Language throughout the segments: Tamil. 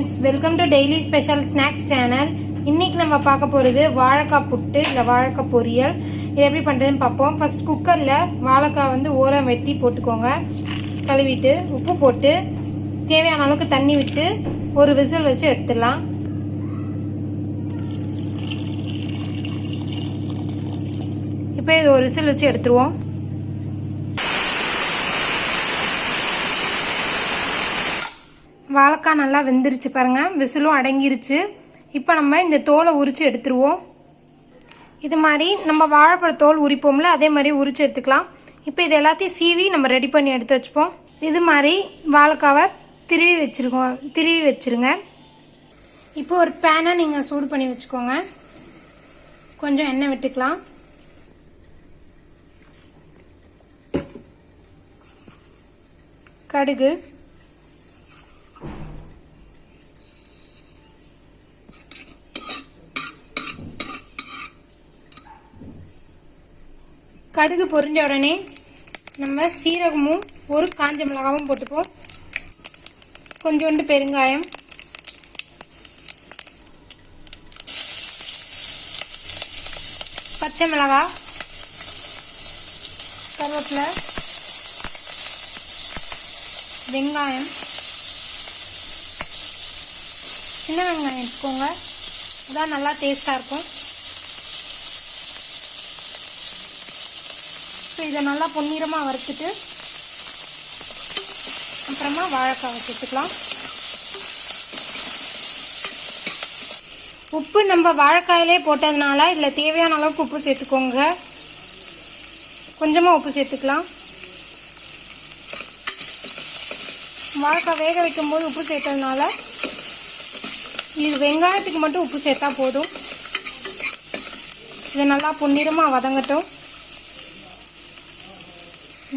friends, welcome to daily special snacks channel. இன்னைக்கு நம்ம பார்க்க போறது வாழைக்காய் புட்டு இல்ல வாழைக்காய் பொரியல். இது எப்படி பண்றதுன்னு பார்ப்போம். ஃபர்ஸ்ட் குக்கர்ல வாழைக்காய் வந்து ஓரம் வெட்டி போட்டுக்கோங்க. கழுவிட்டு உப்பு போட்டு தேவையான அளவுக்கு தண்ணி விட்டு ஒரு விசில் வச்சு எடுத்துடலாம். இப்போ இது ஒரு விசில் வச்சு எடுத்துருவோம். வாழைக்காய் நல்லா வெந்துருச்சு பாருங்க, விசிலும் அடங்கிருச்சு. இப்போ நம்ம இந்த தோலை உரிச்சு எடுத்துருவோம். இது மாதிரி நம்ம வாழைப்பழ தோல் உரிப்போம்ல, அதே மாதிரி உரிச்சு எடுத்துக்கலாம். இப்போ இது எல்லாத்தையும் சீவி நம்ம ரெடி பண்ணி எடுத்து வச்சுப்போம். இது மாதிரி வாழைக்காவை திருவி வச்சிருங்க. இப்போ ஒரு பேனை நீங்கள் சூடு பண்ணி வச்சுக்கோங்க. கொஞ்சம் எண்ணெய் விட்டுக்கலாம். கடுகு, கடுகு பொரிஞ்ச உடனே நம்ம சீரகமும் ஒரு காஞ்ச மிளகாவும் போட்டுப்போம். கொஞ்சோண்டு பெருங்காயம், பச்சை மிளகாய், கருவேப்பிலை, வெங்காயம், சின்ன வெங்காயம் எடுத்துக்கோங்க, அதான் நல்லா டேஸ்டாக இருக்கும். இதை நல்லா பொன்னிறமாக வறுத்துட்டு அப்புறமா வாழைக்காவை சேர்த்துக்கலாம். உப்பு நம்ம வாழைக்காயிலே போட்டதுனால இதில் தேவையான அளவுக்கு உப்பு சேர்த்துக்கோங்க. கொஞ்சமாக உப்பு சேர்த்துக்கலாம். வாழைக்காய் வேக வைக்கும்போது உப்பு சேர்த்ததுனால இது வெங்காயத்துக்கு மட்டும் உப்பு சேர்த்தா போதும். இது நல்லா பொன்னிறமாக வதங்கட்டும்.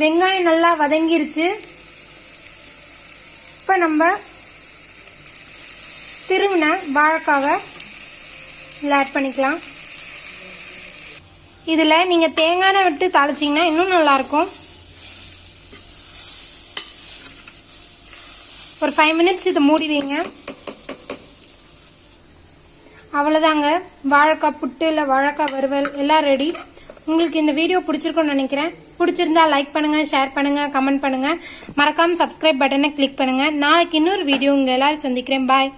வெங்காயம் நல்லா வதங்கிருச்சு. இப்போ நம்ம திருவின வாழைக்காவை ஆட் பண்ணிக்கலாம். இதில் நீங்கள் தேங்காய் எண்ணெய் விட்டு தாளிச்சிங்கன்னா இன்னும் நல்லாயிருக்கும். ஒரு 5 மினிட்ஸ் இதை மூடி வைங்க. அவ்வளோதாங்க, வாழைக்காய் புட்டு இல்லை வாழைக்காய் வறுவல் எல்லாம் ரெடி. உங்களுக்கு இந்த வீடியோ பிடிச்சிருக்கும்னு நினைக்கிறேன். பிடிச்சிருந்தா லைக் பண்ணுங்க, ஷேர் பண்ணுங்க, கமெண்ட் பண்ணுங்க. மறக்காம சப்ஸ்கிரைப் பட்டனை கிளிக் பண்ணுங்க. நாளைக்கு இன்னொரு வீடியோ உங்க எல்லாரும் சந்திக்கிறேன். பாய்.